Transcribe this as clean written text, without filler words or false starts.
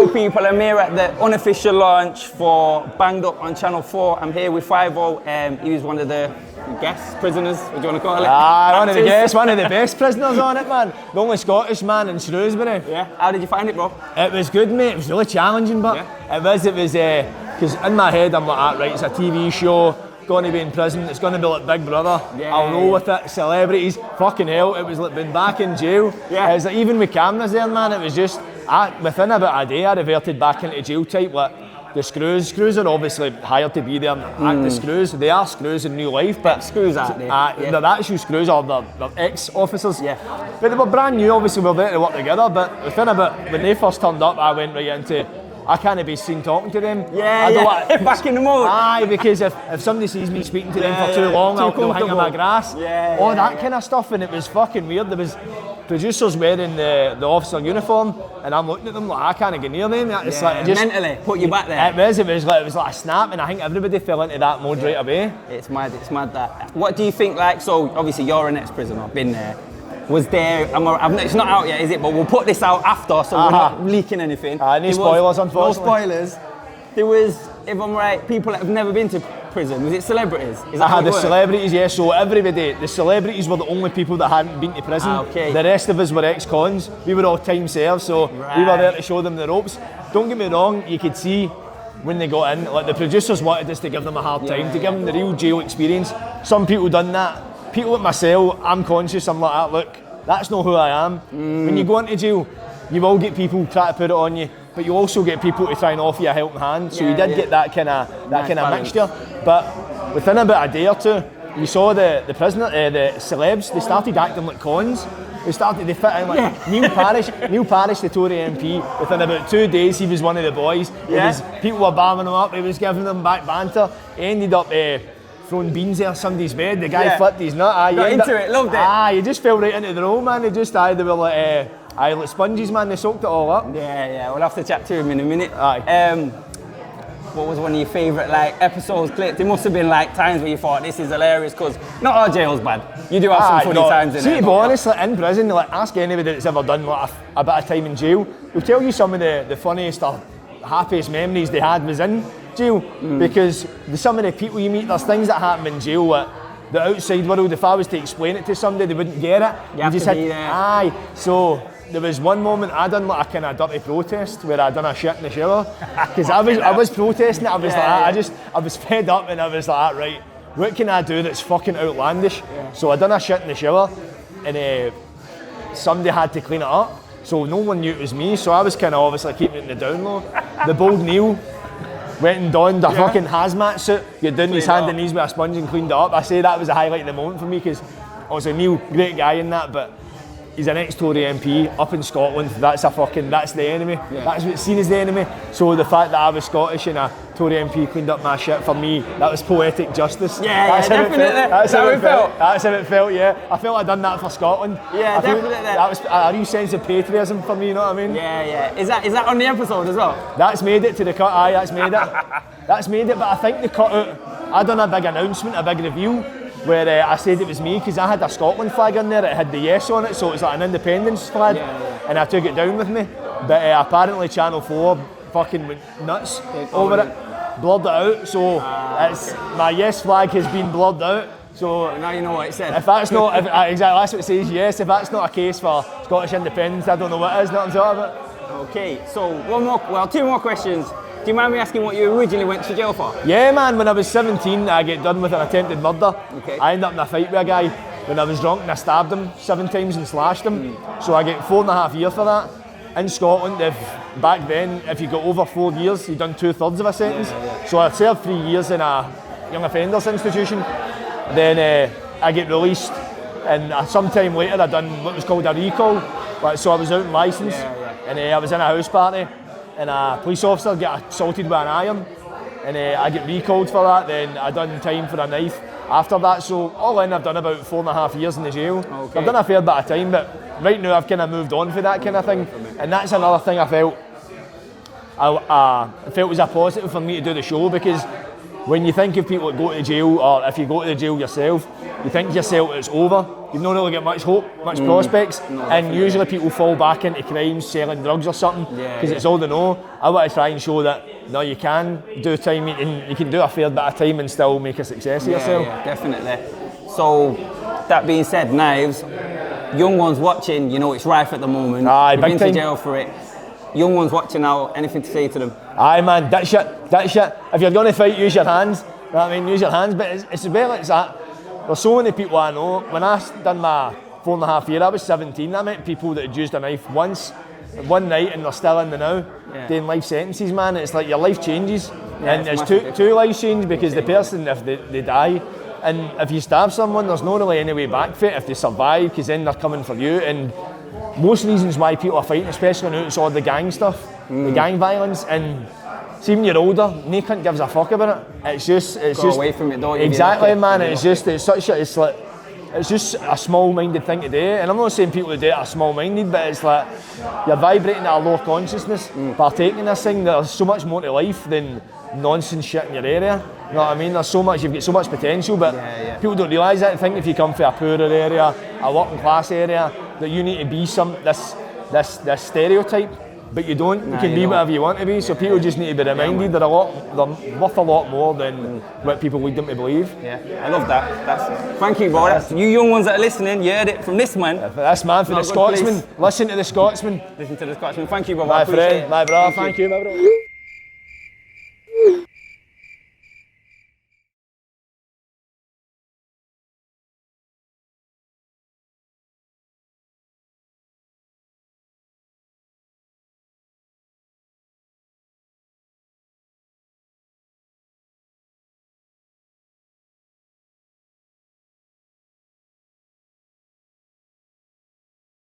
people, I'm here at the unofficial launch for Banged Up on Channel 4. I'm here with Five0. He was one of the guest prisoners, what do you want to call it? One of the guests, one of the best prisoners on it, man. The only Scottish man in Shrewsbury. Yeah, how did you find it, bro? It was good, mate. It was really challenging, but it was, because in my head I'm like, right, it's a TV show, going to be in prison, it's going to be like Big Brother. I'll roll with it, celebrities, fucking hell, it was like being back in jail. It was like, even with cameras there, man, it was just, within about a day I reverted back into jail type. Like, the screws are obviously hired to be there and act the screws. They are screws in real life, but screws out there. They're actual screws, or they're ex-officers. But they were brand new, obviously we were there to work together, but within about, when they first turned up, I went right into, I can't be seen talking to them. Back in the mode. Aye, because if somebody sees me speaking to them for too long, they'll hang on my grass. All that kind of stuff, and it was fucking weird. There was producers wearing the officer uniform, and I'm looking at them like, I can't get near them. It's like, just mentally put you back there. It was like a snap, and I think everybody fell into that mode right away. It's mad that. What do you think, like, so obviously you're an ex-prisoner, been there. Was there, it's not out yet, is it? But we'll put this out after, so we're not leaking anything. Any spoilers, unfortunately. No spoilers. There was, if I'm right, people that have never been to prison. Was it celebrities? Is that how it the worked? celebrities, yeah. So everybody, the celebrities were the only people that hadn't been to prison. The rest of us were ex-cons. We were all time served, so we were there to show them the ropes. Don't get me wrong, you could see when they got in, like the producers wanted us to give them a hard time, to give them the real jail experience. Some people done that. People like myself, I'm conscious, I'm like that, look, that's not who I am. When you go into jail, you will get people try to put it on you, but you also get people to try and offer you a helping hand. So you did get that kind of mixture. But within about a day or two, you saw the celebs, they started acting like cons. They fit in like Neil Parish, the Tory MP. Within about 2 days, he was one of the boys. People were barming him up, he was giving them back banter. He ended up throwing beans there somebody's bed. The guy flipped his nut. Got into it, loved it. He just fell right into the role, man. They were like sponges, man. They soaked it all up. Yeah. We'll have to chat to him in a minute. What was one of your favourite episodes clipped? There must have been times where you thought this is hilarious, because not all jail's bad. You do have some funny times in it. See, to be honest, in prison, ask anybody that's ever done a bit of time in jail. They'll tell you some of the funniest or happiest memories they had was in jail, because some of the people you meet, there's things that happen in jail that the outside world, if I was to explain it to somebody, they wouldn't get it. You have to be there. So there was one moment I done a kind of dirty protest where I done a shit in the shower, because I was protesting it. I was I was fed up, and I was like, right, what can I do that's fucking outlandish? So I done a shit in the shower, and somebody had to clean it up. So no one knew it was me, so I was kind of obviously keeping it in the down low. The bold Neil went and donned a fucking hazmat suit, got down his hand and knees with a sponge and cleaned it up. I say that was a highlight of the moment for me, because obviously Neil, great guy in that, but he's an ex-Tory MP up in Scotland. That's the enemy. That's what's seen as the enemy. So the fact that I was Scottish and a Tory MP cleaned up my shit, for me, that was poetic justice. That's definitely. That's how it felt. That's how it felt, I felt I'd done that for Scotland. Definitely. That was a real sense of patriotism for me, you know what I mean? Is that on the episode as well? That's made it to the cut, that's made it. That's made it, but I think the cut out, I done a big announcement, a big reveal, where I said it was me, because I had a Scotland flag in there, it had the yes on it, so it was like an independence flag, and I took it down with me. But apparently Channel 4 fucking went nuts over it, blurred it out, so my yes flag has been blurred out. So now you know what it said. If that's not, exactly, that's what it says, yes. If that's not a case for Scottish independence, I don't know what is, nothing sort of it. Okay, so two more questions. Do you mind me asking what you originally went to jail for? Yeah, man, when I was 17, I get done with an attempted murder. I ended up in a fight with a guy when I was drunk, and I stabbed him 7 times and slashed him. So I get 4.5 years for that. In Scotland, back then, if you got over 4 years, you'd done 2/3 of a sentence. So I served 3 years in a young offenders institution. Then I get released, and sometime later I done what was called a recall. So I was out in licence, and I was in a house party, and a police officer got assaulted with an iron, and I get recalled for that. Then I done time for a knife after that. So all in, I've done about 4.5 years in the jail. I've done a fair bit of time, but right now I've kind of moved on for that kind of thing. And that's another thing I felt was a positive for me to do the show, because when you think of people that go to jail, or if you go to the jail yourself, you think to yourself it's over. You've not really got much hope, much prospects, and usually people fall back into crimes, selling drugs or something, because it's all they know. I want to try and show that no, you can do time, and you can do a fair bit of time and still make a success of yourself. Yeah, definitely. So, that being said, Knives, young ones watching, you know it's rife at the moment. You've been to jail for it. Young ones watching now, anything to say to them? Aye man, that's shit. If you're going to fight, use your hands. You know what I mean? Use your hands, but it's well like that. There's so many people I know. When I done my 4.5 year, I was 17. I met people that had used a knife once, one night, and they're still in the now, doing life sentences, man. It's like your life changes, and it's two lives change, because the person, if they die, and if you stab someone, there's no really any way back for it if they survive, because then they're coming for you. And most reasons why people are fighting, especially now it's all the gang stuff, the gang violence, and see when you're older, no cunt gives a fuck about it. It's just away from it, don't you? Exactly, man. It's just it's just a small-minded thing to do, and I'm not saying people who do it are small-minded, but it's like you're vibrating at a low consciousness, partaking in this thing. There's so much more to life than nonsense shit in your area. You know what I mean? There's so much, you've got so much potential, but people don't realise that. I think if you come from a poorer area, a working class area, that you need to be this stereotype, but you don't. You can be whatever you want to be. So people just need to be reminded they're worth a lot more than what people lead them to believe. Yeah, I love that. Thank you, bro. That's you young ones that are listening. You heard it from this man. This man, for the Scotsman. Listen to the Scotsman. Listen to the Scotsman. Thank you, bro. My friend, my brother. Thank you, my brother.